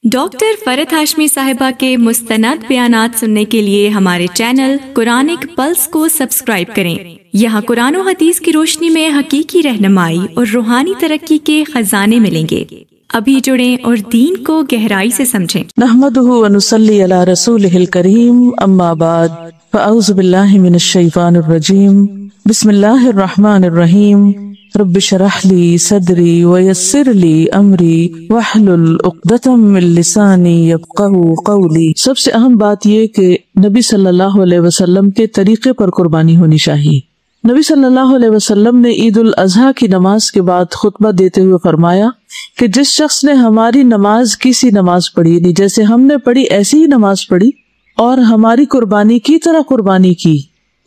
Doctor فرحت ہاشمی صاحبہ کے مستند بیانات سننے کے لیے ہمارے چینل قرآنک پلس کو سبسکرائب کریں۔ یہاں قرآن و حدیث کی روشنی میں حقیقی رہنمائی اور روحانی ترقی کے خزانے ملیں گے۔ ابھی جڑیں اور دین کو گہرائی سے سمجھیں۔ نحمدہ ونصلی علی رسولہ الکریم، اما بعد، فاعوذ باللہ من الشیطان الرجیم، بسم اللہ الرحمن الرحیم، رب اشرح لی صدری ویسر لی امری واحلل عقدۃ من لسانی یفقہوا قولی۔ سب سے اہم بات یہ کہ نبی صلی اللہ علیہ وسلم کے طریقے پر قربانی ہونی چاہیے۔ نبی صلی اللہ علیہ وسلم نے عید الاضحیٰ کی نماز کے بعد خطبہ دیتے ہوئے فرمایا کہ جس شخص نے ہماری نماز کی سی نماز پڑھی، یعنی جیسے ہم نے پڑھی ایسی ہی نماز پڑھی اور ہماری قربانی کی طرح قربانی کی،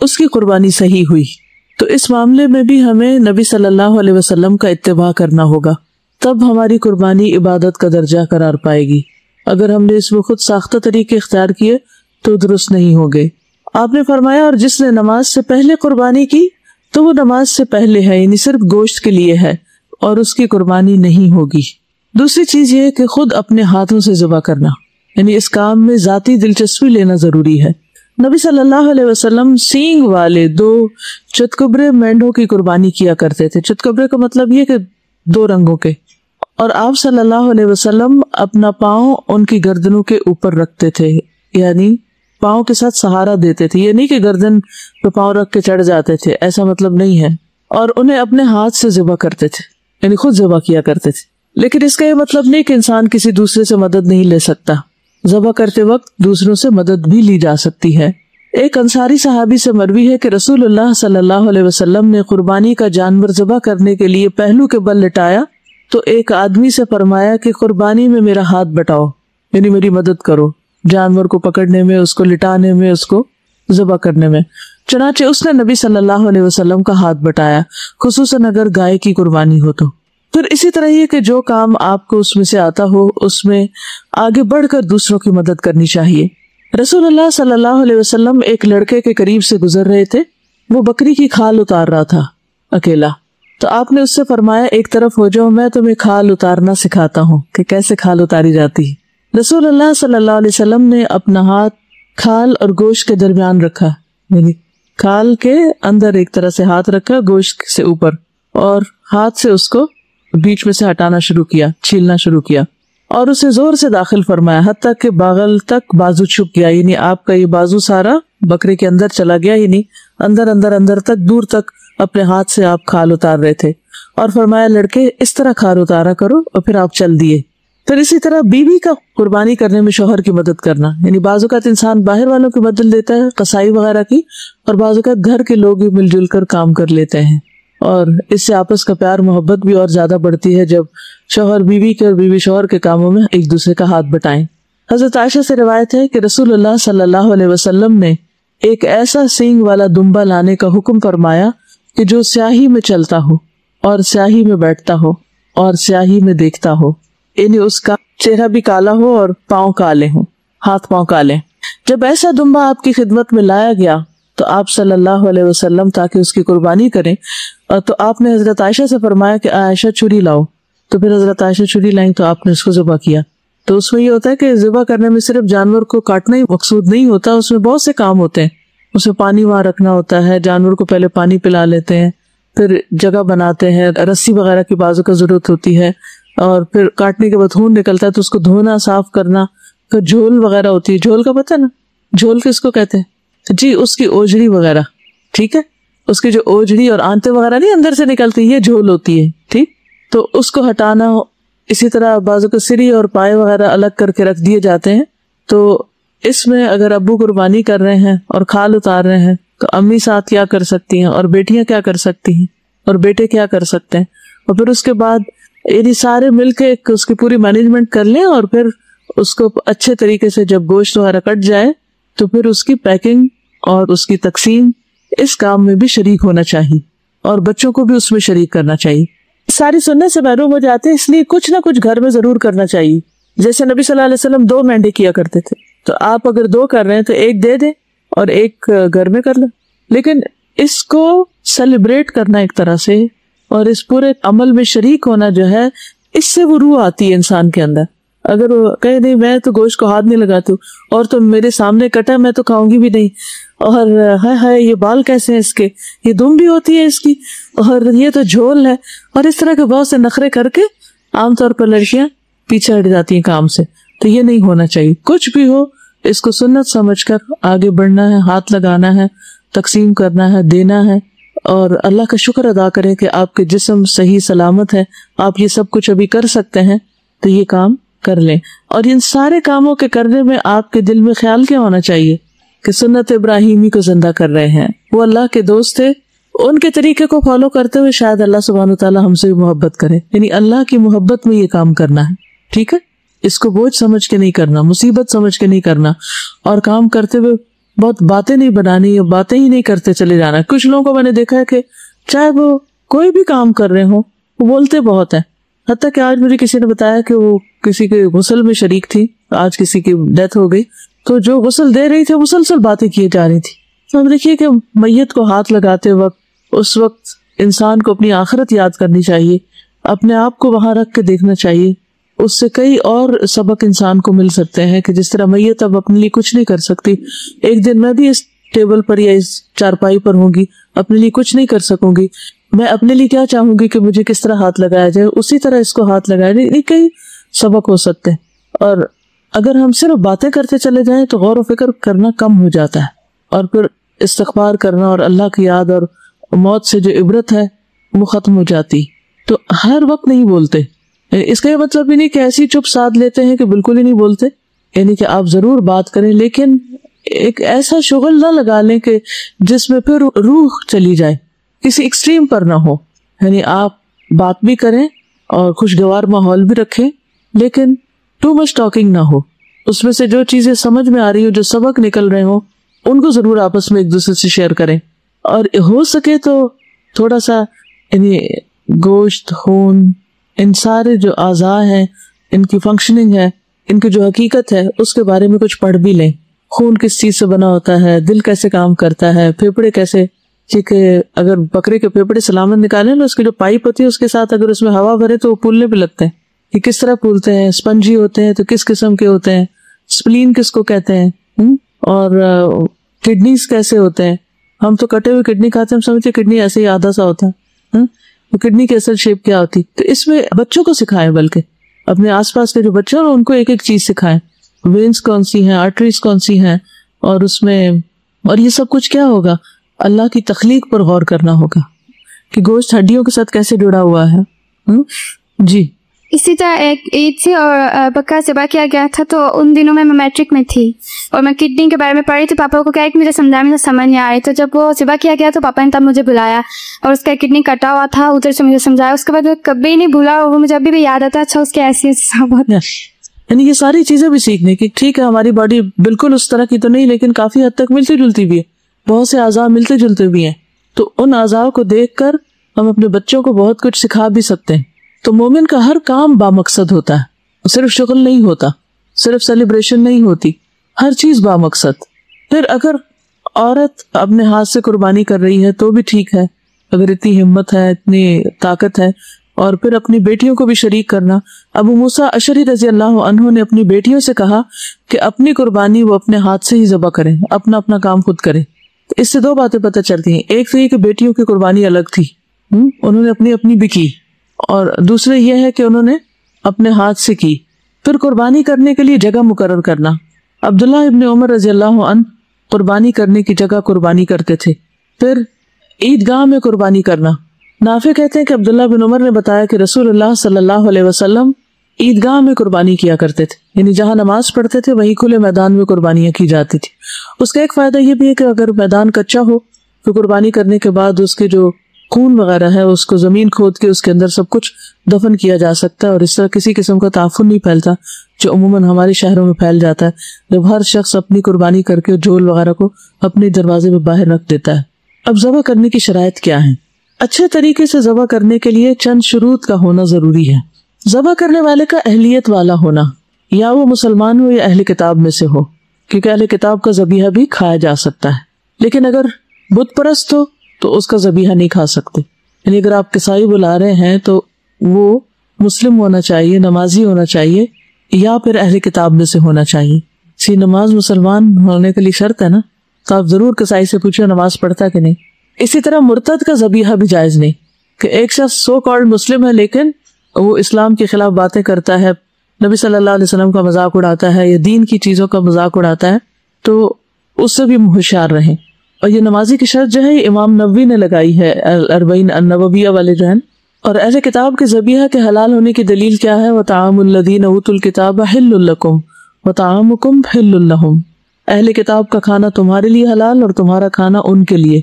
اس کی قربانی صحیح ہوئی۔ تو اس معاملے میں بھی ہمیں نبی صلی اللہ علیہ وسلم کا اتباع کرنا ہوگا، تب ہماری قربانی عبادت کا درجہ قرار پائے گی۔ اگر ہم نے اس میں خود ساختہ طریقے اختیار کیے تو درست نہیں ہوگے۔ آپ نے فرمایا اور جس نے نماز سے پہلے قربانی کی تو وہ نماز سے پہلے ہے، یعنی صرف گوشت کے لیے ہے اور اس کی قربانی نہیں ہوگی۔ دوسری چیز یہ ہے کہ خود اپنے ہاتھوں سے ذبح کرنا، یعنی اس کام میں ذاتی دلچسپی لینا ضروری ہے۔ نبی صلی اللہ علیہ وسلم سینگ والے 2 چتکبرے مینڈوں کی قربانی کیا کرتے تھے۔ چتکبرے کا مطلب یہ کہ 2 رنگوں کے، اور آپ صلی اللہ علیہ وسلم اپنا پاؤں ان کی گردنوں کے اوپر رکھتے تھے، یعنی پاؤں کے ساتھ سہارا دیتے تھے۔ یہ نہیں کہ گردن پہ پاؤں رکھ کے چڑھ جاتے تھے، ایسا مطلب نہیں ہے۔ اور انہیں اپنے ہاتھ سے ذبح کرتے تھے، یعنی خود ذبح کیا کرتے تھے۔ لیکن اس کا یہ مطلب نہیں کہ انسان کسی دوسرے سے مدد نہیں لے سکتا۔ ذبح کرتے وقت دوسروں سے مدد بھی لی جا سکتی ہے۔ ایک انصاری صحابی سے مروی ہے کہ رسول اللہ صلی اللہ علیہ وسلم نے قربانی کا جانور ذبح کرنے کے لیے پہلو کے بل لٹایا تو ایک آدمی سے فرمایا کہ قربانی میں میرا ہاتھ بٹاؤ، یعنی میری مدد کرو جانور کو پکڑنے میں، اس کو لٹانے میں، اس کو ذبح کرنے میں۔ چنانچہ اس نے نبی صلی اللہ علیہ وسلم کا ہاتھ بٹایا، خصوصاً اگر گائے کی قربانی ہو تو۔ پھر اسی طرح یہ کہ جو کام آپ کو اس میں سے آتا ہو اس میں آگے بڑھ کر دوسروں کی مدد کرنی چاہیے۔ رسول اللہ صلی اللہ علیہ وسلم ایک لڑکے کے قریب سے گزر رہے تھے، وہ بکری کی کھال اتار رہا تھا اکیلا، تو آپ نے اس سے فرمایا ایک طرف ہو جاؤ، میں تمہیں کھال اتارنا سکھاتا ہوں کہ کیسے کھال اتاری جاتی ہے۔ رسول اللہ صلی اللہ علیہ وسلم نے اپنا ہاتھ کھال اور گوشت کے درمیان رکھا، یعنی کھال کے اندر ایک طرح سے ہاتھ رکھا گوشت سے اوپر، اور ہاتھ سے اس کو بیچ میں سے ہٹانا شروع کیا، چھیلنا شروع کیا، اور اسے زور سے داخل فرمایا حتیٰ کہ باغل تک بازو چھپ گیا، یعنی آپ کا یہ بازو سارا بکرے کے اندر چلا گیا، یعنی اندر تک دور تک اپنے ہاتھ سے آپ کھال اتار رہے تھے، اور فرمایا لڑکے اس طرح کھال اتارا کرو، اور پھر آپ چل دیے۔ پھر اسی طرح بیوی کا قربانی کرنے میں شوہر کی مدد کرنا، یعنی بعض اوقات انسان باہر والوں کی مدد لیتا ہے قصائی وغیرہ کی، اور بعض اوقات گھر کے لوگ بھی مل جل کر کام کر لیتے ہیں، اور اس سے آپس کا پیار محبت بھی اور زیادہ بڑھتی ہے جب شوہر بیوی کے اور بیوی شوہر کے کاموں میں ایک دوسرے کا ہاتھ بٹائیں۔ حضرت عائشہ سے روایت ہے کہ رسول اللہ صلی اللہ علیہ وسلم نے ایک ایسا سینگ والا دمبا لانے کا حکم فرمایا کہ جو سیاہی میں چلتا ہو اور سیاہی میں بیٹھتا ہو اور سیاہی میں دیکھتا ہو، یعنی اس کا چہرہ بھی کالا ہو اور پاؤں کالے ہوں، ہاتھ پاؤں کالے۔ جب ایسا دمبا آپ کی خدمت میں لایا گیا تو آپ صلی اللہ علیہ وسلم تاکہ اس کی قربانی کریں، تو آپ نے حضرت عائشہ سے فرمایا کہ عائشہ چھری لاؤ، تو پھر حضرت عائشہ چھری لائیں تو آپ نے اس کو ذبح کیا۔ تو اس میں یہ ہوتا ہے کہ ذبح کرنے میں صرف جانور کو کاٹنا ہی مقصود نہیں ہوتا، اس میں بہت سے کام ہوتے ہیں۔ اس میں پانی وہاں رکھنا ہوتا ہے، جانور کو پہلے پانی پلا لیتے ہیں، پھر جگہ بناتے ہیں، رسی وغیرہ کی بازو کا ضرورت ہوتی ہے، اور پھر کاٹنے کے بعد خون نکلتا ہے تو اس کو دھونا، صاف کرنا، پھر جھول وغیرہ ہوتی ہے۔ جھول کا پتہ ہے نا، جھول کس کو کہتے ہیں؟ جی، اس کی اوجڑی وغیرہ، ٹھیک ہے، اس کی جو اوجڑی اور آنتے وغیرہ نہیں اندر سے نکلتی، یہ جھول ہوتی ہے، ٹھیک، تو اس کو ہٹانا۔ اسی طرح بازو کے سری اور پائے وغیرہ الگ کر کے رکھ دیے جاتے ہیں۔ تو اس میں اگر ابو قربانی کر رہے ہیں اور کھال اتار رہے ہیں تو امی ساتھ کیا کر سکتی ہیں، اور بیٹیاں کیا کر سکتی ہیں، اور بیٹے کیا کر سکتے ہیں، اور پھر اس کے بعد یعنی سارے مل کے اس کی پوری مینجمنٹ کر لیں، اور پھر اس کو اچھے طریقے سے جب گوشت وغیرہ کٹ جائے تو پھر اس کی پیکنگ اور اس کی تقسیم، اس کام میں بھی شریک ہونا چاہیے، اور بچوں کو بھی اس میں شریک کرنا چاہیے۔ ساری سنت سے محروم ہو جاتے ہیں، اس لیے کچھ نہ کچھ گھر میں ضرور کرنا چاہیے۔ جیسے نبی صلی اللہ علیہ وسلم 2 مینڈے کیا کرتے تھے، تو آپ اگر 2 کر رہے ہیں تو 1 دے دیں اور 1 گھر میں کر لیں، لیکن اس کو سیلیبریٹ کرنا ایک طرح سے، اور اس پورے عمل میں شریک ہونا جو ہے، اس سے وہ روح آتی ہے انسان کے اندر۔ اگر وہ کہے نہیں میں تو گوشت کو ہاتھ نہیں لگاتی ہوں، اور تو میرے سامنے کٹا میں تو کھاؤں گی بھی نہیں، اور ہائے یہ بال کیسے ہیں اس کے، یہ دم بھی ہوتی ہے اس کی، اور یہ تو جھول ہے، اور اس طرح کے بہت سے نخرے کر کے عام طور پر لڑکیاں پیچھے ہٹ جاتی ہیں کام سے. تو یہ نہیں ہونا چاہیے. کچھ بھی ہو اس کو سنت سمجھ کر آگے بڑھنا ہے، ہاتھ لگانا ہے، تقسیم کرنا ہے، دینا ہے، اور اللہ کا شکر ادا کریں کہ آپ کے جسم صحیح سلامت ہے، آپ یہ سب کچھ ابھی کر سکتے ہیں، تو یہ کام کر لیں. اور ان سارے کاموں کے کرنے میں آپ کے دل میں خیال کیا ہونا چاہیے کہ سنت ابراہیمی کو زندہ کر رہے ہیں. وہ اللہ کے دوست تھے، ان کے طریقے کو فالو کرتے ہوئے شاید اللہ سبحانہ وتعالیٰ ہم سے بھی محبت کرے. یعنی اللہ کی محبت میں یہ کام کرنا ہے. ٹھیک ہے، اس کو بوجھ سمجھ کے نہیں کرنا، مصیبت سمجھ کے نہیں کرنا، اور کام کرتے ہوئے بہت باتیں نہیں بنانی یا باتیں ہی نہیں کرتے چلے جانا. کچھ لوگوں کو میں نے دیکھا ہے کہ چاہے وہ کوئی بھی کام کر رہے ہوں وہ بولتے بہت ہیں. حتیٰ کہ آج مجھے کسی نے بتایا کہ وہ کسی کے غسل میں شریک تھی، آج کسی کی ڈیتھ ہو گئی، تو جو غسل دے رہی تھی مسلسل باتیں کیے جا رہی تھی. تو ہم دیکھیے کہ میت کو ہاتھ لگاتے وقت اس وقت انسان کو اپنی آخرت یاد کرنی چاہیے، اپنے آپ کو وہاں رکھ کے دیکھنا چاہیے. اس سے کئی اور سبق انسان کو مل سکتے ہیں کہ جس طرح میت اب اپنے لیے کچھ نہیں کر سکتی، ایک دن میں بھی اس ٹیبل پر یا اس چارپائی پر ہوں گی، اپنے لیے کچھ نہیں کر سکوں گی. میں اپنے لیے کیا چاہوں گی کہ مجھے کس طرح ہاتھ لگایا جائے، اسی طرح اس کو ہاتھ لگایا جائے. یہ کئی سبق ہو سکتے ہیں. اور اگر ہم صرف باتیں کرتے چلے جائیں تو غور و فکر کرنا کم ہو جاتا ہے، اور پھر استغفار کرنا اور اللہ کی یاد اور موت سے جو عبرت ہے وہ ختم ہو جاتی. تو ہر وقت نہیں بولتے. اس کا یہ مطلب بھی نہیں کہ ایسی چپ ساتھ لیتے ہیں کہ بالکل ہی نہیں بولتے. یعنی کہ آپ ضرور بات کریں، لیکن ایک ایسا شغل نہ لگا لیں کہ جس میں پھر روح چلی جائے، کسی ایکسٹریم پر نہ ہو. یعنی آپ بات بھی کریں اور خوشگوار ماحول بھی رکھیں، لیکن ٹو مچ ٹاکنگ نہ ہو. اس میں سے جو چیزیں سمجھ میں آ رہی ہو، جو سبق نکل رہے ہوں، ان کو ضرور آپس میں ایک دوسرے سے شیئر کریں. اور ہو سکے تو تھوڑا سا یعنی گوشت، خون، ان سارے جو اعضاء ہیں، ان کی فنکشننگ ہے، ان کی جو حقیقت ہے، اس کے بارے میں کچھ پڑھ بھی لیں. خون کس چیز سے بنا ہوتا ہے، دل کیسے کام کرتا ہے، پھیپھڑے کیسے، کیونکہ اگر بکرے کے پھیپھڑے سلامت نکالیں نا، اس کی جو پائپ ہوتی ہے اس کے ساتھ اگر اس میں ہوا بھرے تو وہ پھولنے پہ لگتے ہیں. کہ کس طرح پھولتے ہیں، اسپنجی ہوتے ہیں تو کس قسم کے ہوتے ہیں، سپلین کس کو کہتے ہیں، اور کڈنیز کیسے ہوتے ہیں. ہم تو کٹے ہوئے کڈنی کھاتے ہیں، ہم سمجھتے کڈنی ایسے ہی آدھا سا ہوتا ہے. تو کڈنی کی اصل شیپ کیا ہوتی. تو اس میں بچوں کو سکھائیں، بلکہ اپنے آس پاس کے جو بچے ہیں ان کو ایک ایک چیز سکھائیں. وینز کون سی ہیں، آرٹریز کون سی ہیں، اور اس میں اور یہ سب کچھ کیا ہوگا، اللہ کی تخلیق پر غور کرنا ہوگا کہ گوشت ہڈیوں کے ساتھ کیسے جڑا ہوا ہے. جی اسی طرح ایک عید تھی اور بکرا ذبح کیا گیا تھا، تو ان دنوں میں میٹرک میں تھی اور میں کڈنی کے بارے میں پڑھ رہی تھی. پاپا کو کیا ہے کہ مجھے سمجھانے میں سمجھ نہیں آ رہی. تو جب وہ ذبح کیا گیا تو پاپا نے تب مجھے بلایا اور اس کا کڈنی کٹا ہوا تھا، ادھر سے مجھے سمجھایا. اس کے بعد میں کبھی نہیں بھولا اور وہ مجھے ابھی بھی یاد آتا. اچھا اس کے ایسی بہت. یعنی یہ ساری چیزیں بھی سیکھنے کی. ٹھیک ہے ہماری باڈی بالکل اس طرح کی تو نہیں، لیکن کافی حد تک ملتی جلتی بھی ہے، بہت سے اعضاء ملتے جلتے بھی ہیں. تو ان اعضاء کو دیکھ کر ہم اپنے بچوں کو بہت کچھ سکھا بھی سکتے ہیں. تو مومن کا ہر کام بامقصد ہوتا ہے، صرف شغل نہیں ہوتا، صرف سیلیبریشن نہیں ہوتی، ہر چیز بامقصد. پھر اگر عورت اپنے ہاتھ سے قربانی کر رہی ہے تو بھی ٹھیک ہے، اگر اتنی ہمت ہے، اتنی طاقت ہے. اور پھر اپنی بیٹیوں کو بھی شریک کرنا. ابو موسیٰ اشعری رضی اللہ عنہ نے اپنی بیٹیوں سے کہا کہ اپنی قربانی وہ اپنے ہاتھ سے ہی ذبح کریں، اپنا اپنا کام خود کریں. اس سے دو باتیں پتہ چلتی ہیں. ایک تو یہ کہ بیٹیوں کی قربانی الگ تھی، انہوں نے اپنی اپنی بھی کی، اور دوسرے یہ ہے کہ انہوں نے اپنے ہاتھ سے کی. پھر قربانی کرنے کے لیے جگہ مقرر کرنا. عبداللہ ابن عمر رضی اللہ عنہ قربانی کرنے کی جگہ قربانی کرتے تھے. پھر عیدگاہ میں قربانی کرنا. نافع کہتے ہیں کہ عبداللہ بن عمر نے بتایا کہ رسول اللہ صلی اللہ علیہ وسلم عیدگاہ میں قربانی کیا کرتے تھے، یعنی جہاں نماز پڑھتے تھے وہیں کھلے میدان میں قربانیاں کی جاتی تھی. اس کا ایک فائدہ یہ بھی ہے کہ اگر میدان کچا ہو تو قربانی کرنے کے بعد اس کے جو خون وغیرہ ہے اس کو زمین کھود کے اس کے اندر سب کچھ دفن کیا جا سکتا ہے، اور اس طرح کسی قسم کا تعفن نہیں پھیلتا جو عموماً ہمارے شہروں میں پھیل جاتا ہے، جب ہر شخص اپنی قربانی کر کے جھول وغیرہ کو اپنے دروازے میں باہر رکھ دیتا ہے. اب ذبح کرنے کی شرائط کیا ہیں؟ اچھے طریقے سے ذبح کرنے کے لیے چند شروط کا ہونا ضروری ہے. ذبح کرنے والے کا اہلیت والا ہونا، یا وہ مسلمان ہو یا اہل کتاب میں سے ہو، کیونکہ اہل کتاب کا ذبیحہ بھی کھایا جا سکتا ہے. لیکن اگر بت پرست ہو تو اس کا ذبیحہ نہیں کھا سکتے. یعنی اگر آپ کسائی بلا رہے ہیں تو وہ مسلم ہونا چاہیے، نمازی ہونا چاہیے، یا پھر اہل کتاب میں سے ہونا چاہیے. اسی نماز مسلمان ہونے کے لیے شرط ہے نا, تو آپ ضرور کسائی سے پوچھیں نماز پڑھتا کہ نہیں. اسی طرح مرتد کا ذبیحہ بھی جائز نہیں, کہ ایک شخص سو کالڈ مسلم ہے لیکن وہ اسلام کے خلاف باتیں کرتا ہے, نبی صلی اللہ علیہ وسلم کا مذاق اڑاتا ہے یا دین کی چیزوں کا مذاق اڑاتا ہے, تو اس سے بھی ہوشیار رہیں. اور یہ نمازی کی شرط جو ہے یہ امام نووی نے لگائی ہے, الاربعین النوویہ والے جو ہیں. اور اہل کتاب کے ذبیحہ کے حلال ہونے کی دلیل کیا ہے؟ وَطَعَامُ الَّذِينَ أُوتُوا الْكِتَابَ حِلٌّ لَكُمْ وَطَعَامُكُمْ حِلٌّ لَهُمْ. اہل کتاب کا کھانا تمہارے لیے حلال اور تمہارا کھانا ان کے لیے.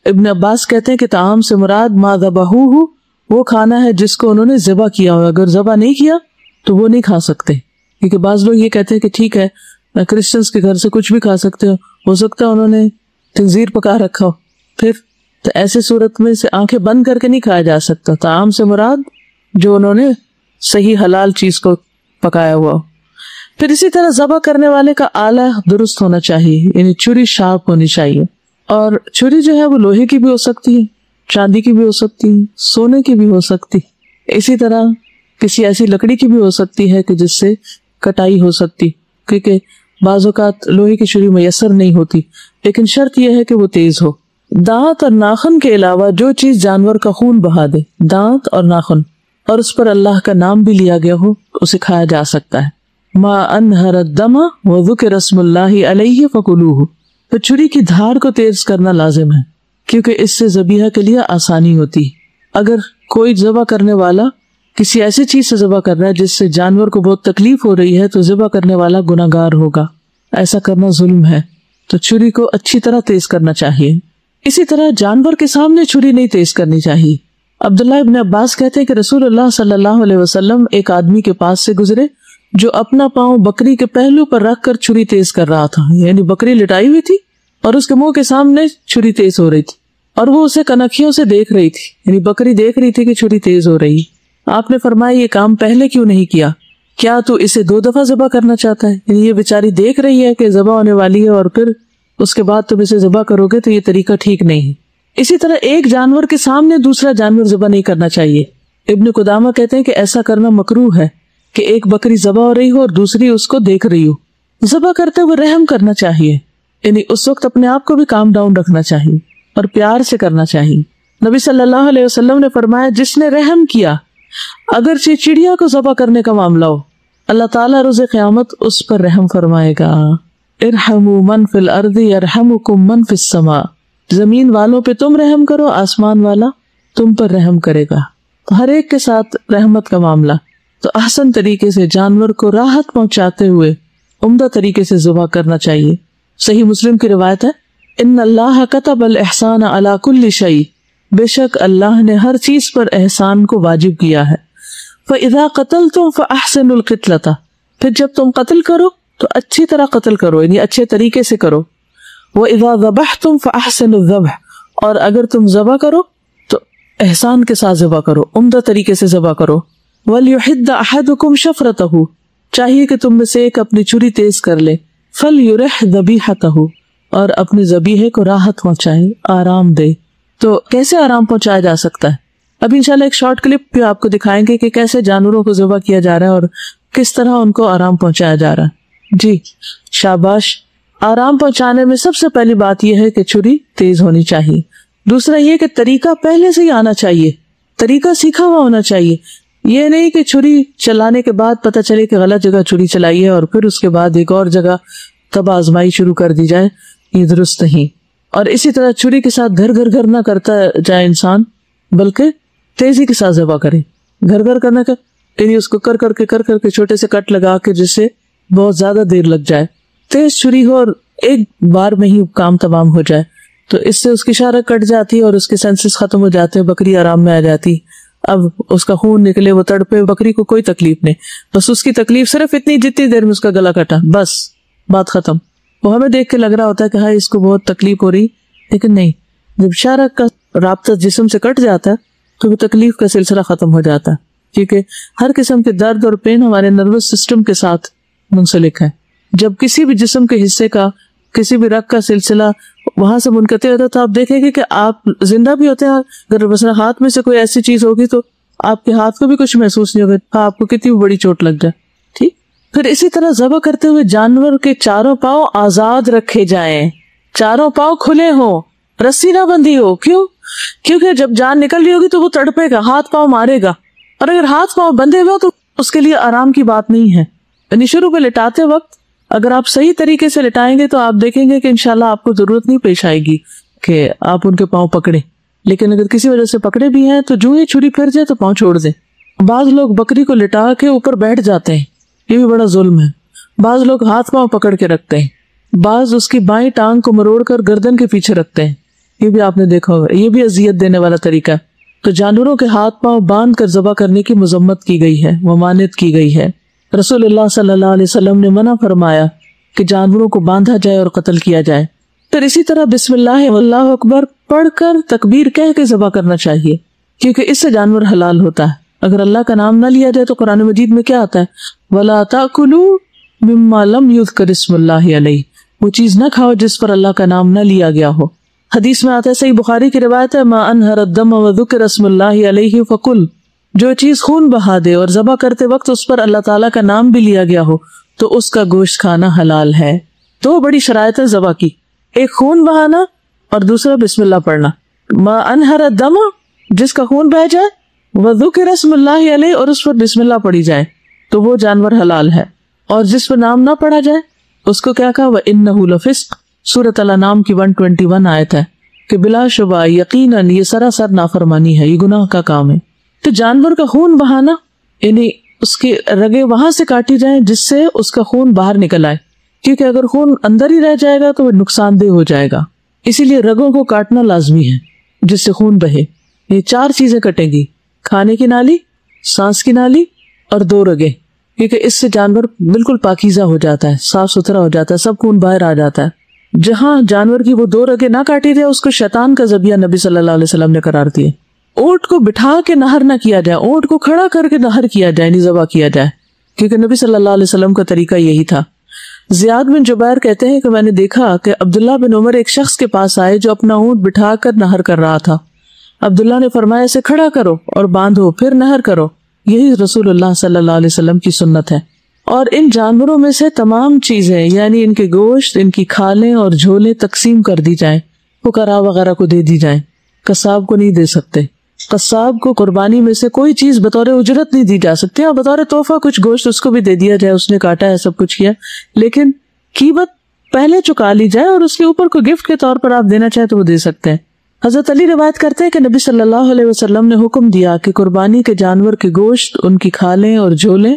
ابن عباس کہتے ہیں کہ طعام سے مراد ما ذبحوہ, وہ کھانا ہے جس کو انہوں نے ذبح کیا ہو, اگر ذبح نہیں کیا تو وہ نہیں کھا سکتے. کیونکہ بعض لوگ یہ کہتے ہیں کہ ٹھیک ہے کرسچنس کے گھر سے کچھ بھی کھا سکتے ہو سکتا ہے انہوں نے خنزیر پکا رکھا ہو, پھر تو ایسے صورت میں سے آنکھیں بند کر کے نہیں کھایا جا سکتا. طعام سے مراد جو انہوں نے صحیح حلال چیز کو پکایا ہوا ہو. پھر اسی طرح ذبح کرنے والے کا آلہ درست ہونا چاہیے, یعنی چھری شارپ ہونی چاہیے. اور چھری جو ہے وہ لوہے کی بھی ہو سکتی ہے, چاندی کی بھی ہو سکتی ہے, سونے کی بھی ہو سکتی, اسی طرح کسی ایسی لکڑی کی بھی ہو سکتی ہے کہ جس سے کٹائی ہو سکتی, کیونکہ بعض اوقات لوہے کی چھری میسر نہیں ہوتی. لیکن شرط یہ ہے کہ وہ تیز ہو. دانت اور ناخن کے علاوہ جو چیز جانور کا خون بہا دے, دانت اور ناخن, اور اس پر اللہ کا نام بھی لیا گیا ہو, اسے کھایا جا سکتا ہے. ما انہر الدم وذکر اسم اللہ علیہ فکلوہ. تو چھری کی دھار کو تیز کرنا لازم ہے کیونکہ اس سے ذبیحہ کے لیے آسانی ہوتی. اگر کوئی ذبح کرنے والا کسی ایسی چیز سے ذبح کر رہا ہے جس سے جانور کو بہت تکلیف ہو رہی ہے تو ذبح کرنے والا گناہ گار ہوگا, ایسا کرنا ظلم ہے. تو چھری کو اچھی طرح تیز کرنا چاہیے. اسی طرح جانور کے سامنے چھری نہیں تیز کرنی چاہیے. عبداللہ ابن عباس کہتے ہیں کہ رسول اللہ صلی اللہ علیہ وسلم ایک آدمی کے پاس سے گزرے جو اپنا پاؤں بکری کے پہلو پر رکھ کر چھری تیز کر رہا تھا, یعنی بکری لٹائی ہوئی تھی اور اس کے منہ کے سامنے چھری تیز ہو رہی تھی اور وہ اسے کنکھیوں سے دیکھ رہی تھی, یعنی بکری دیکھ رہی تھی کہ چھری تیز ہو رہی. آپ نے فرمایا یہ کام پہلے کیوں نہیں کیا؟ کیا تو اسے 2 دفعہ ذبح کرنا چاہتا ہے؟ یعنی یہ بیچاری دیکھ رہی ہے کہ ذبح ہونے والی ہے اور پھر اس کے بعد تم اسے ذبح کرو گے تو یہ طریقہ ٹھیک نہیں ہے. اسی طرح ایک جانور کے سامنے دوسرا جانور ذبح نہیں کرنا چاہیے. ابن قدامہ کہتے ہیں کہ ایسا کرنا مکروہ ہے کہ ایک بکری ذبح ہو رہی ہو اور دوسری اس کو دیکھ رہی ہو. ذبح کرتے ہوئے رحم کرنا چاہیے, یعنی اس وقت اپنے آپ کو بھی کام ڈاؤن رکھنا چاہیے اور پیار سے کرنا چاہیے. نبی صلی اللہ علیہ وسلم نے فرمایا جس نے رحم کیا اگرچہ چڑیا کو ذبح کرنے کا معاملہ ہو, اللہ تعالیٰ روز قیامت اس پر رحم فرمائے گا. ارحموا من فی الارض یرحمکم من فی السماء. زمین والوں پہ تم رحم کرو, آسمان والا تم پر رحم کرے گا. تو ہر ایک کے ساتھ رحمت کا معاملہ. تو احسن طریقے سے جانور کو راحت پہنچاتے ہوئے عمدہ طریقے سے ذبح کرنا چاہیے. صحیح مسلم کی روایت ہے ان اللہ کتب الاحسان علی کل شیء, بے شک اللہ نے ہر چیز پر احسان کو واجب کیا ہے. فاذا قتلتم فاحسنوا القتلۃ, پھر جب تم قتل کرو تو اچھی طرح قتل کرو, یعنی اچھے طریقے سے کرو. وَإِذَا ذَبَحْتُمْ فَأَحْسِنُوا الذَّبْحَ, اور اگر تم ذبح کرو تو احسان کے ساتھ ذبح کرو, عمدہ طریقے سے ذبح کرو. وَلْيُحِدَّ أَحَدُكُمْ شَفْرَتَهُ, چاہیے کہ تم میں سے ایک اپنی چھری تیز کر لے. فَلْيُرِحْ ذَبِيحَتَهُ, اور اپنے ذبیحے کو راحت پہنچائے, آرام دے. تو کیسے آرام پہنچایا جا سکتا ہے؟ اب انشاءاللہ ایک شارٹ کلپ بھی آپ کو دکھائیں گے کہ کیسے جانوروں کو ذبح کیا جا رہا ہے اور کس طرح ان کو آرام پہنچایا جا رہا ہے. جی شاباش. آرام پہنچانے میں سب سے پہلی بات یہ ہے کہ چھری تیز ہونی چاہیے. دوسرا یہ کہ طریقہ پہلے سے ہی آنا چاہیے, طریقہ سیکھا ہوا ہونا چاہیے. یہ نہیں کہ چھری چلانے کے بعد پتہ چلے کہ غلط جگہ چھری چلائی ہے اور پھر اس کے بعد ایک اور جگہ تب آزمائی شروع کر دی جائے, یہ درست نہیں. اور اسی طرح چھری کے ساتھ گھر گھر نہ کرتا جائے انسان, بلکہ تیزی کے ساتھ ذبح کرے. گھر کرنا کا یعنی اس کو کر کر کے چھوٹے سے کٹ لگا کے جس سے بہت زیادہ دیر لگ جائے. تیز چھری ہو اور ایک بار میں ہی کام تمام ہو جائے تو اس سے اس کی شارک کٹ جاتی ہے اور اس کے سینسز ختم ہو جاتے ہیں, بکری آرام میں آ جاتی. اب اس کا خون نکلے, وہ تڑپے, بکری کو کوئی تکلیف نہیں, بس اس کی تکلیف صرف اتنی جتنی دیر میں اس کا گلا کٹا, بس بات ختم. وہ ہمیں دیکھ کے لگ رہا ہوتا ہے کہ ہاں اس کو بہت تکلیف ہو رہی, لیکن نہیں. جب شارک کا رابطہ جسم سے کٹ جاتا ہے تو وہ تکلیف کا سلسلہ ختم ہو جاتا ہے, کیونکہ ہر قسم کے درد اور پین ہمارے نروس سسٹم کے ساتھ منسلک ہے. جب کسی بھی جسم کے حصے کا, کسی بھی رگ کا سلسلہ وہاں سے منقطع ہوتا ہے تو آپ دیکھیں گے کہ آپ زندہ بھی ہوتے ہیں. اگر مثلا ہاتھ میں سے کوئی ایسی چیز ہوگی تو آپ کے ہاتھ کو بھی کچھ محسوس نہیں ہوگا, آپ کو کتنی بڑی چوٹ لگ جائے. ٹھیک, پھر اسی طرح ذبح کرتے ہوئے جانور کے چاروں پاؤں آزاد رکھے جائیں، چاروں پاؤں کھلے ہوں، رسی نہ بندھی ہو. کیوں؟ کیونکہ جب جان نکل رہی ہوگی تو وہ تڑپے گا، ہاتھ پاؤں مارے گا، اور اگر ہاتھ پاؤں بندھے ہوئے تو اس کے لیے آرام کی بات نہیں ہے. یعنی شروع میں لٹاتے وقت اگر آپ صحیح طریقے سے لٹائیں گے تو آپ دیکھیں گے کہ انشاءاللہ آپ کو ضرورت نہیں پیش آئے گی کہ آپ ان کے پاؤں پکڑیں. لیکن اگر کسی وجہ سے پکڑے بھی ہیں تو جو ہی چھری پھر جائے تو پاؤں چھوڑ دیں. بعض لوگ بکری کو لٹا کے اوپر بیٹھ جاتے ہیں، یہ بھی بڑا ظلم ہے. بعض لوگ ہاتھ پاؤں پکڑ کے رکھتے ہیں، بعض اس کی بائیں ٹانگ کو مروڑ کر گردن کے پیچھے رکھتے ہیں، یہ بھی آپ نے دیکھا ہوگا. یہ بھی اذیت دینے والا طریقہ ہے. تو جانوروں کے ہاتھ پاؤں باندھ کر ذبح کرنے کی مذمت کی گئی ہے، ممانعت کی گئی ہے. رسول اللہ صلی اللہ علیہ وسلم نے منع فرمایا کہ جانوروں کو باندھا جائے اور قتل کیا جائے. پھر اسی طرح بسم اللہ واللہ اکبر پڑھ کر تکبیر کہہ کے ذبح کرنا چاہیے، کیونکہ اس سے جانور حلال ہوتا ہے. اگر اللہ کا نام نہ لیا جائے تو قرآن مجید میں کیا آتا ہے؟ وَلَا تَأْكُلُوا مِمَّا لَمْ يُذْكَرِ اسْمُ اللَّهِ عَلَيْهِ، وہ چیز نہ کھاؤ جس پر اللہ کا نام نہ لیا گیا ہو. حدیث میں آتا ہے، صحیح بخاری کی روایت ہے، مَا أَنْهَرَ الدَّمَ وَذُكِرَ اسْمُ اللَّهِ عَلَيْهِ فَكُلْ، جو چیز خون بہا دے اور ذبح کرتے وقت اس پر اللہ تعالیٰ کا نام بھی لیا گیا ہو تو اس کا گوشت کھانا حلال ہے. دو بڑی شرائط ہے ذبح کی، ایک خون بہانا اور دوسرا بسم اللہ پڑھنا. مَا أَنْهَرَ الدَّمَ، جس کا خون بہ جائے، وَذُكِرَ اسْمُ اللَّهِ عَلَيْهِ، اور اس پر بسم اللہ پڑھی جائے تو وہ جانور حلال ہے. اور جس پر نام نہ پڑھا جائے اس کو کیا کہا؟ وَإِنَّهُ لَفِسْقٌ، سورۃ الانعام کی 121 آیت ہے کہ بلا شبہ یقیناً یہ سراسر نافرمانی ہے، یہ گناہ کا کام ہے. تو جانور کا خون بہانا یعنی اس کی رگیں وہاں سے کاٹی جائیں جس سے اس کا خون باہر نکل آئے، کیونکہ اگر خون اندر ہی رہ جائے گا تو وہ نقصان دہ ہو جائے گا. اسی لیے رگوں کو کاٹنا لازمی ہے جس سے خون بہے. یہ 4 چیزیں کٹیں گی، کھانے کی نالی، سانس کی نالی اور 2 رگیں، کیونکہ اس سے جانور بالکل پاکیزہ ہو جاتا ہے، صاف ستھرا ہو جاتا ہے، سب خون باہر آ جاتا ہے. جہاں جانور کی وہ 2 رگیں نہ کاٹی جائے اس کو شیطان کا ذبیحہ نبی صلی اللہ علیہ وسلم نے قرار دیے. اونٹ کو بٹھا کے نہر نہ کیا جائے، اونٹ کو کھڑا کر کے نہر کیا جائے، نہیں ذبح کیا جائے، کیونکہ نبی صلی اللہ علیہ وسلم کا طریقہ یہی تھا. زیاد بن جبیر کہتے ہیں کہ میں نے دیکھا کہ عبداللہ بن عمر ایک شخص کے پاس آئے جو اپنا اونٹ بٹھا کر نہر کر رہا تھا. عبداللہ نے فرمایا اسے کھڑا کرو اور باندھو پھر نہر کرو. یہی رسول اللہ صلی اللہ علیہ وسلم کی سنت ہے. اور ان جانوروں میں سے تمام چیزیں یعنی ان کے گوشت، ان کی کھالیں اور جھولیں تقسیم کر دی جائیں، فقراء وغیرہ کو دے دی جائیں. قصاب کو نہیں دے سکتے. قصاب کو قربانی میں سے کوئی چیز بطور اجرت نہیں دی جا سکتی. اور بطور تحفہ کچھ گوشت اس کو بھی دے دیا جائے، اس نے کاٹا ہے، سب کچھ کیا، لیکن قیمت پہلے چکا لی جائے اور اس کے اوپر کوئی گفٹ کے طور پر آپ دینا چاہیں تو وہ دے سکتے ہیں. حضرت علی روایت کرتے ہیں کہ نبی صلی اللہ علیہ وسلم نے حکم دیا کہ قربانی کے جانور کے گوشت، ان کی کھالیں اور جھولیں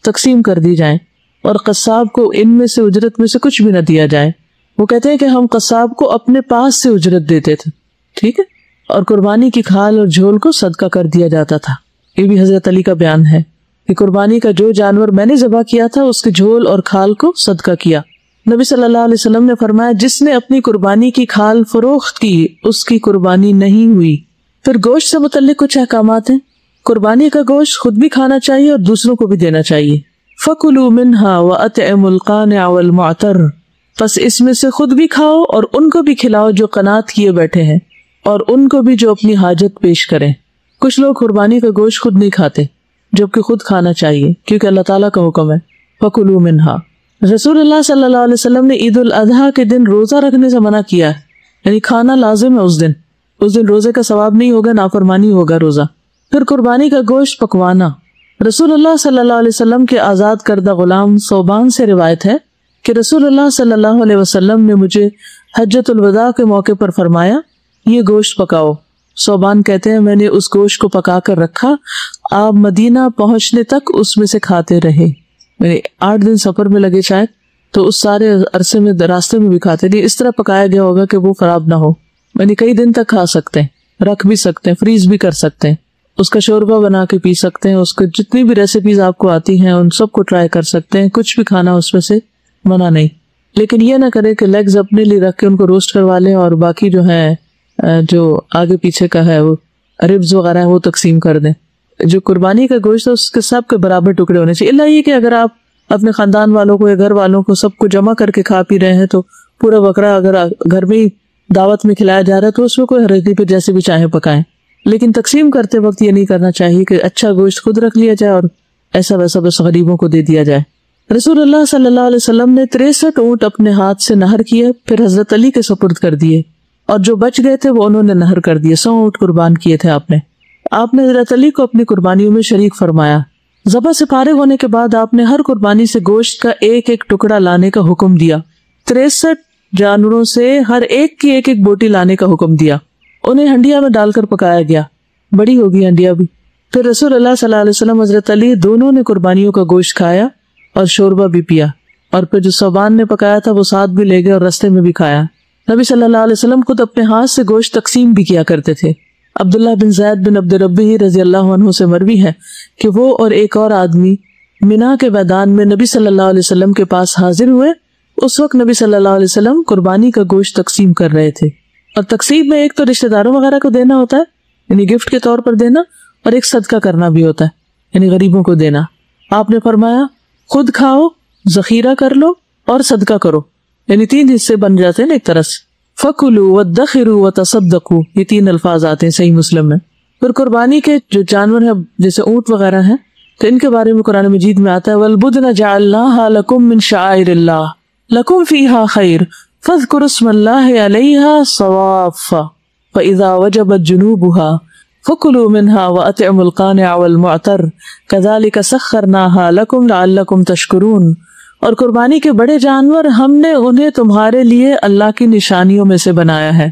تقسیم کر دی جائیں اور قصاب کو ان میں سے اجرت میں سے کچھ بھی نہ دیا جائے. وہ کہتے ہیں کہ ہم قصاب کو اپنے پاس سے اجرت دیتے تھے، ٹھیک ہے، اور قربانی کی کھال اور جھول کو صدقہ کر دیا جاتا تھا. یہ بھی حضرت علی کا بیان ہے کہ قربانی کا جو جانور میں نے ذبح کیا تھا اس کے جھول اور کھال کو صدقہ کیا. نبی صلی اللہ علیہ وسلم نے فرمایا جس نے اپنی قربانی کی کھال فروخت کی اس کی قربانی نہیں ہوئی. پھر گوشت سے متعلق کچھ احکامات ہیں. قربانی کا گوشت خود بھی کھانا چاہیے اور دوسروں کو بھی دینا چاہیے. فَكُلُوا مِنْهَا وَأَطْعِمُوا الْقَانِعَ وَالْمُعْتَرَّ، پس اس میں سے خود بھی کھاؤ اور ان کو بھی کھلاؤ جو قناعت کیے بیٹھے ہیں، اور ان کو بھی جو اپنی حاجت پیش کریں. کچھ لوگ قربانی کا گوشت خود نہیں کھاتے جبکہ خود کھانا چاہیے کیونکہ اللہ تعالیٰ کا حکم ہے فَكُلُوا مِنْهَا. رسول اللہ صلی اللہ علیہ وسلم نے عید الاضحیٰ کے دن روزہ رکھنے سے منع کیا ہے، یعنی کھانا لازم ہے اس دن روزے کا ثواب نہیں ہوگا، نافرمانی ہوگا روزہ. پھر قربانی کا گوشت پکوانا. رسول اللہ صلی اللہ علیہ وسلم کے آزاد کردہ غلام ثوبان سے روایت ہے کہ رسول اللہ صلی اللہ علیہ وسلم نے مجھے حجۃ الوداع کے موقع پر فرمایا یہ گوشت پکاؤ. ثوبان کہتے ہیں میں نے اس گوشت کو پکا کر رکھا، آپ مدینہ پہنچنے تک اس میں سے کھاتے رہے. 8 دن سفر میں لگے شاید، تو اس سارے عرصے میں راستے میں بھی کھاتے رہے. اس طرح پکایا گیا ہوگا کہ وہ خراب نہ ہو، یعنی کئی دن تک کھا سکتے ہیں، رکھ بھی سکتے ہیں، فریز بھی کر سکتے ہیں، اس کا شوربہ بنا کے پی سکتے ہیں. اس کو جتنی بھی ریسیپیز آپ کو آتی ہیں ان سب کو ٹرائی کر سکتے ہیں. کچھ بھی کھانا اس میں سے منع نہیں، لیکن یہ نہ کرے کہ لیگز اپنے لیے رکھ کے ان کو روسٹ کروا لیں اور باقی جو ہے جو آگے پیچھے کا ہے وہ ربز وغیرہ ہے وہ تقسیم کر دیں. جو قربانی کا گوشت ہے اس کے سب کے برابر ٹکڑے ہونے چاہیے. اللہ یہ کہ اگر آپ اپنے خاندان والوں کو یا گھر والوں کو سب کو جمع کر کے کھا پی رہے ہیں تو پورا بکرا اگر گھر میں ہی دعوت میں کھلایا جا رہا ہے تو اس میں کوئی حرج پہ جیسے بھی چاہیں پکائیں. لیکن تقسیم کرتے وقت یہ نہیں کرنا چاہیے کہ اچھا گوشت خود رکھ لیا جائے اور ایسا ویسا بس غریبوں کو دے دیا جائے. رسول اللہ صلی اللہ علیہ وسلم نے 63 اونٹ اپنے ہاتھ سے نہر کیے، پھر حضرت علی کے سپرد کر دیے، اور جو بچ گئے تھے وہ انہوں نے نہر کر دیے۔ 100 اونٹ قربان کیے تھے آپ نے حضرت علی کو اپنی قربانیوں میں شریک فرمایا۔ ذبح سے فارغ ہونے کے بعد آپ نے ہر قربانی سے گوشت کا ایک ایک ٹکڑا لانے کا حکم دیا۔ 63 جانوروں سے ہر ایک کی ایک ایک بوٹی لانے کا حکم دیا، انہیں ہنڈیا میں ڈال کر پکایا گیا، بڑی ہوگی ہنڈیا بھی۔ پھر رسول اللہ صلی اللہ علیہ وسلم حضرت علی دونوں نے قربانیوں کا گوشت کھایا اور شوربہ بھی پیا، اور پھر جو صوبان نے پکایا تھا وہ ساتھ بھی لے گئے اور رستے میں بھی کھایا۔ نبی صلی اللہ علیہ وسلم خود اپنے ہاتھ سے گوشت تقسیم بھی کیا کرتے تھے۔ عبداللہ بن زید بن عبد ربی رضی اللہ عنہ سے مروی ہے کہ وہ اور ایک اور آدمی منا کے میدان میں نبی صلی اللہ علیہ وسلم کے پاس حاضر ہوئے۔ اس وقت نبی صلی اللہ علیہ وسلم قربانی کا گوشت تقسیم کر رہے تھے، اور تقسیم میں ایک تو رشتہ داروں وغیرہ کو دینا ہوتا ہے، یعنی گفٹ کے طور پر دینا، اور ایک صدقہ کرنا بھی ہوتا ہے، یعنی غریبوں کو دینا۔ آپ نے فرمایا خود کھاؤ، ذخیرہ کر لو اور صدقہ کرو، یعنی 3 حصے بن جاتے ہیں نا ایک طرح سے۔ فَكُلُوا وَادَّخِرُوا وَتَصَدَّقُوا، یہ 3 الفاظ آتے ہیں صحیح مسلم میں۔ پھر قربانی کے جو جانور ہیں جیسے اونٹ وغیرہ ہیں تو ان کے بارے میں قرآن مجید میں آتا ہے وَالْبُدْنَ جَعَلْنَاهَا لَكُم مِّن شَعَائِرِ اللَّهِ لَكُم فِيهَا خَيْرٌ فَاذْكُرُوا اسْمَ اللَّهِ عَلَيْهَا صَوَافَّ فَإِذَا وَجَبَتْ جُنُوبُهَا فَكُلُوا مِنْهَا وَأَطْعِمُوا الْقَانِعَ وَالْمُعْتَرَّ كَذَلِكَ سَخَّرْنَاهَا لَكُمْ لَعَلَّكُمْ تَشْكُرُونَ۔ اور قربانی کے بڑے جانور ہم نے انہیں تمہارے لیے اللہ کی نشانیوں میں سے بنایا ہے،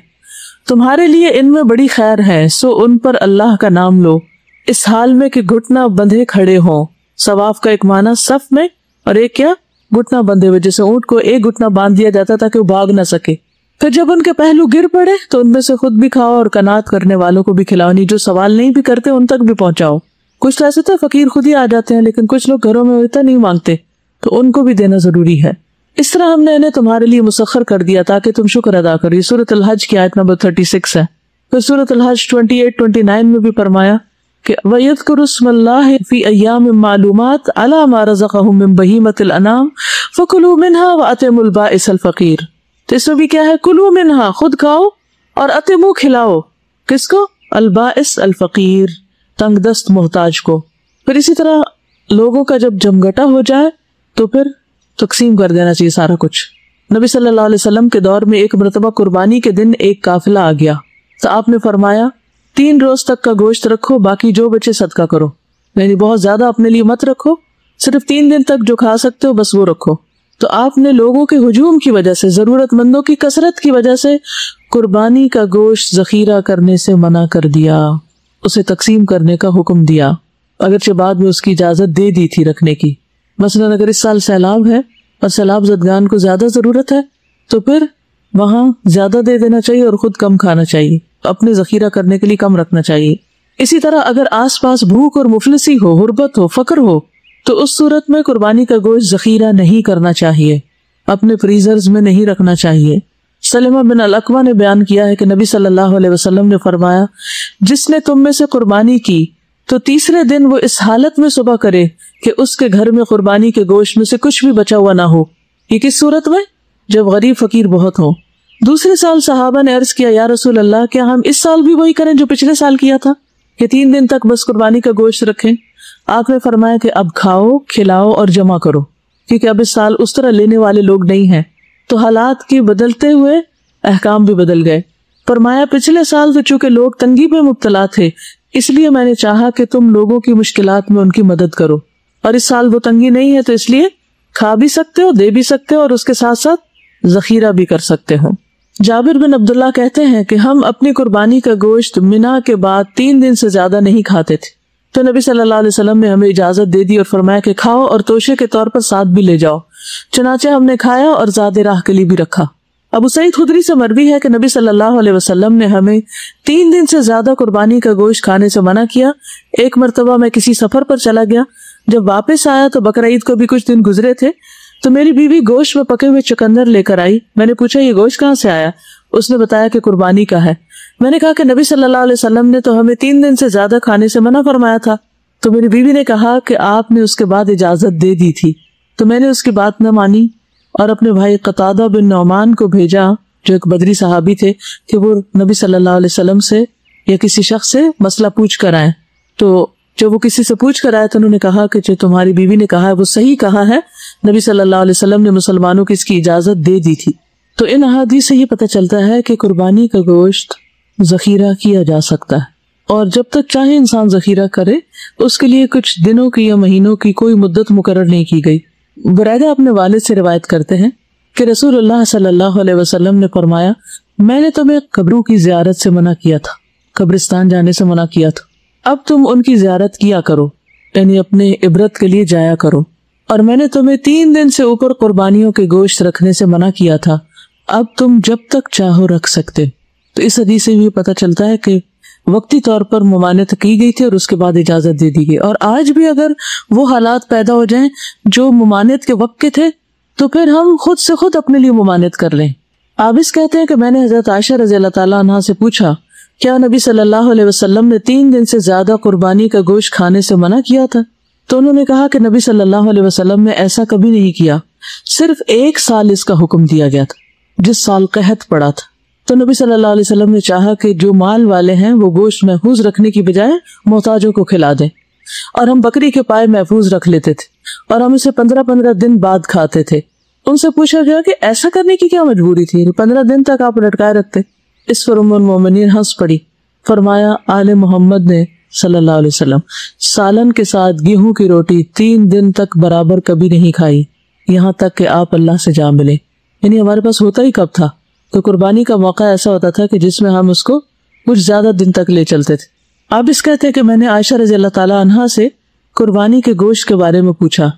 تمہارے لیے ان میں بڑی خیر ہے، سو ان پر اللہ کا نام لو اس حال میں کہ گھٹنا بندھے کھڑے ہوں۔ صواف کا ایک معنی صف میں، اور ایک کیا گھٹنا بندھے ہوئے، جیسے اونٹ کو ایک گھٹنا باندھ دیا جاتا تھا کہ وہ بھاگ نہ سکے۔ پھر جب ان کے پہلو گر پڑے تو ان میں سے خود بھی کھاؤ اور قناعت کرنے والوں کو بھی کھلاؤ، نہیں جو سوال نہیں بھی کرتے ان تک بھی پہنچاؤ۔ کچھ تو ایسے تو فقیر خود ہی آ جاتے ہیں، لیکن کچھ لوگ گھروں میں اتنا نہیں مانگتے، تو ان کو بھی دینا ضروری ہے۔ اس طرح ہم نے انہیں تمہارے لیے مسخر کر دیا تاکہ تم شکر ادا کرو۔ یہ سورۃ الحج کی آیت نمبر 36 ہے۔ پھر سورۃ الحج 28-29 میں بھی فرمایا کہ وَيَذْكُرُ اسْمَ اللَّهِ فِي أَيَّامٍ مَّعْلُومَاتٍ عَلَىٰ مَا رَزَقَهُم مِّن بَهِيمَةِ الْأَنْعَامِ فَكُلُوا مِنْهَا وَأَطْعِمُوا الْبَائِسَ الْفَقِيرَ۔ تو اس میں بھی کیا ہے، کلو منہا، خود کھاؤ، اور اطعموا کھلاؤ، کس کو؟ البائس الفقیر، تنگ دست محتاج کو۔ پھر اسی طرح لوگوں کا جب جمگٹا ہو جائے تو پھر تقسیم کر دینا چاہیے سارا کچھ۔ نبی صلی اللہ علیہ وسلم کے دور میں ایک مرتبہ قربانی کے دن ایک قافلہ آ گیا تو آپ نے فرمایا 3 روز تک کا گوشت رکھو، باقی جو بچے صدقہ کرو، یعنی بہت زیادہ اپنے لیے مت رکھو، صرف 3 دن تک جو کھا سکتے ہو بس وہ رکھو۔ تو آپ نے لوگوں کے ہجوم کی وجہ سے، ضرورت مندوں کی کثرت کی وجہ سے قربانی کا گوشت ذخیرہ کرنے سے منع کر دیا، اسے تقسیم کرنے کا حکم دیا، اگرچہ بعد میں اس کی اجازت دے دی تھی رکھنے کی۔ مثلا اگر اس سال سیلاب ہے اور سیلاب زدگان کو زیادہ ضرورت ہے تو پھر وہاں زیادہ دے دینا چاہیے اور خود کم کھانا چاہیے، اپنے ذخیرہ کرنے کے لیے کم رکھنا چاہیے۔ اسی طرح اگر آس پاس بھوک اور مفلسی ہو، غربت ہو، فقر ہو، تو اس صورت میں قربانی کا گوشت ذخیرہ نہیں کرنا چاہیے، اپنے فریزرز میں نہیں رکھنا چاہیے۔ سلمہ بن الاکوع نے بیان کیا ہے کہ نبی صلی اللہ علیہ وسلم نے فرمایا جس نے تم میں سے قربانی کی تو تیسرے دن وہ اس حالت میں صبح کرے کہ اس کے گھر میں قربانی کے گوشت میں سے کچھ بھی بچا ہوا نہ ہو۔ یہ کس صورت میں؟ جب غریب فقیر بہت ہو۔ دوسرے سال صحابہ نے عرض کیا یا رسول اللہ کیا ہم اس سال بھی وہی کریں جو پچھلے سال کیا تھا کہ 3 دن تک بس قربانی کا گوشت رکھیں؟ آپ نے فرمایا کہ اب کھاؤ، کھلاؤ اور جمع کرو، کیونکہ اب اس سال اس طرح لینے والے لوگ نہیں ہیں، تو حالات کے بدلتے ہوئے احکام بھی بدل گئے۔ فرمایا پچھلے سال تو چونکہ لوگ تنگی پہ مبتلا تھے اس لیے میں نے چاہا کہ تم لوگوں کی مشکلات میں ان کی مدد کرو، اور اس سال وہ تنگی نہیں ہے تو اس لیے کھا بھی سکتے ہو، دے بھی سکتے ہو، اور اس کے ساتھ ساتھ ذخیرہ بھی کر سکتے ہو۔ جابر بن عبداللہ کہتے ہیں کہ ہم اپنی قربانی کا گوشت منا کے بعد 3 دن سے زیادہ نہیں کھاتے تھے، تو نبی صلی اللہ علیہ وسلم نے ہمیں اجازت دے دی اور فرمایا کہ کھاؤ اور توشے کے طور پر ساتھ بھی لے جاؤ۔ چنانچہ ہم نے کھایا اور زاد راہ کے لیے بھی رکھا۔ ابو سعید خدری سے مروی ہے کہ نبی صلی اللہ علیہ وسلم نے ہمیں 3 دن سے زیادہ قربانی کا گوشت کھانے سے منع کیا۔ ایک مرتبہ میں کسی سفر پر چلا گیا، جب واپس آیا تو بقرعید کو بھی کچھ دن گزرے تھے، تو میری بیوی گوشت میں پکے ہوئے چقندر لے کر آئی۔ میں نے پوچھا یہ گوشت کہاں سے آیا؟ اس نے بتایا کہ قربانی کا ہے۔ میں نے کہا کہ نبی صلی اللہ علیہ وسلم نے تو ہمیں 3 دن سے زیادہ کھانے سے منع فرمایا تھا۔ تو میری بیوی نے کہا کہ آپ نے اس کے بعد اجازت دے دی تھی۔ تو میں نے اس کی بات نہ مانی اور اپنے بھائی قتادہ بن نعمان کو بھیجا جو ایک بدری صحابی تھے کہ وہ نبی صلی اللہ علیہ وسلم سے یا کسی شخص سے مسئلہ پوچھ کر آئے۔ تو جب وہ کسی سے پوچھ کر آئے تو انہوں نے کہا کہ جو تمہاری بیوی نے کہا ہے وہ صحیح کہا ہے، نبی صلی اللہ علیہ وسلم نے مسلمانوں کو اس کی اجازت دے دی تھی۔ تو ان احادیث سے یہ پتہ چلتا ہے کہ قربانی کا گوشت ذخیرہ کیا جا سکتا ہے، اور جب تک چاہے انسان ذخیرہ کرے، اس کے لیے کچھ دنوں کی یا مہینوں کی کوئی مدت مقرر نہیں کی گئی۔ برائدہ اپنے والد سے روایت کرتے ہیں کہ رسول اللہ صلی اللہ علیہ وسلم نے فرمایا، میں نے تمہیں قبروں کی زیارت سے منع کیا تھا، قبرستان جانے سے منع کیا تھا، اب تم ان کی زیارت کیا کرو، یعنی اپنے عبرت کے لیے جایا کرو، اور میں نے تمہیں 3 دن سے اوپر قربانیوں کے گوشت رکھنے سے منع کیا تھا، اب تم جب تک چاہو رکھ سکتے۔ تو اس حدیث سے بھی پتہ چلتا ہے کہ وقتی طور پر ممانعت کی گئی تھی اور اس کے بعد اجازت دے دی گئی، اور آج بھی اگر وہ حالات پیدا ہو جائیں جو ممانعت کے وقت کے تھے تو پھر ہم خود سے خود اپنے لیے ممانعت کر لیں۔ عابس کہتے ہیں کہ میں نے حضرت عائشہ رضی اللہ تعالیٰ عنہا سے پوچھا، کیا نبی صلی اللہ علیہ وسلم نے 3 دن سے زیادہ قربانی کا گوشت کھانے سے منع کیا تھا؟ تو انہوں نے کہا کہ نبی صلی اللہ علیہ وسلم نے ایسا کبھی نہیں کیا، صرف 1 سال اس کا حکم دیا گیا تھا، جس سال قحط پڑا تھا۔ تو نبی صلی اللہ علیہ وسلم نے چاہا کہ جو مال والے ہیں وہ گوشت محفوظ رکھنے کی بجائے محتاجوں کو کھلا دیں، اور ہم بکری کے پائے محفوظ رکھ لیتے تھے اور ہم اسے 15 دن بعد کھاتے تھے۔ ان سے پوچھا گیا کہ ایسا کرنے کی کیا مجبوری تھی، 15 دن تک آپ لٹکائے رکھتے؟ اس پر ام المومنین ہنس پڑی، فرمایا آل محمد نے صلی اللہ علیہ وسلم سالن کے ساتھ گیہوں کی روٹی 3 دن تک برابر کبھی نہیں کھائی، یہاں تک کہ آپ اللہ سے جا ملے۔ یعنی ہمارے پاس ہوتا ہی کب تھا؟ تو قربانی کا موقع ایسا ہوتا تھا کہ جس میں ہم اس کو کچھ زیادہ دن تک لے چلتے تھے۔ آپ اس کہتے ہیں کہ میں نے عائشہ رضی اللہ تعالیٰ عنہا سے قربانی کے گوشت کے بارے میں پوچھا،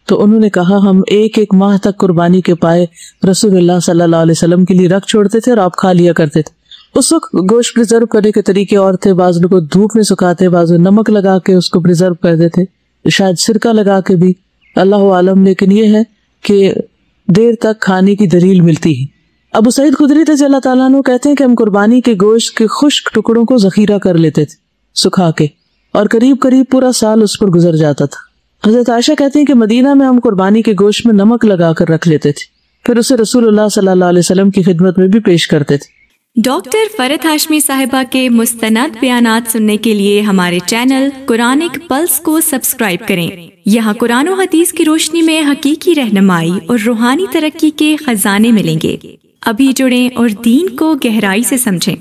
تو انہوں نے کہا ہم 1 ماہ تک قربانی کے پائے رسول اللہ صلی اللہ علیہ وسلم کے لیے رکھ چھوڑتے تھے اور آپ کھا لیا کرتے تھے۔ اس وقت گوشت پریزرو کرنے کے طریقے اور تھے، بعض لوگ دھوپ میں سکھاتے، بعض نمک لگا کے اس کو پریزرو کر دیتے، شاید سرکہ لگا کے بھی، اللہ عالم، لیکن یہ ہے کہ دیر تک کھانے کی دلیل ملتی ہے۔ ابو سعید خدری رضی اللہ تعالیٰ عنہ کہتے ہیں کہ ہم قربانی کے گوشت کے خشک ٹکڑوں کو ذخیرہ کر لیتے تھے سکھا کے، اور قریب پورا سال اس پر گزر جاتا تھا۔ حضرت عائشہ کہتے ہیں کہ مدینہ میں ہم قربانی کے گوشت میں نمک لگا کر رکھ لیتے تھے، پھر اسے رسول اللہ صلی اللہ علیہ وسلم کی خدمت میں بھی پیش کرتے تھے۔ ڈاکٹر فرحت ہاشمی صاحبہ کے مستند بیانات سننے کے لیے ہمارے چینل قرآنک پلس کو سبسکرائب کریں۔ یہاں قرآن و حدیث کی روشنی میں حقیقی رہنمائی اور روحانی ترقی کے خزانے ملیں گے۔ ابھی جڑیں اور دین کو گہرائی سے سمجھیں۔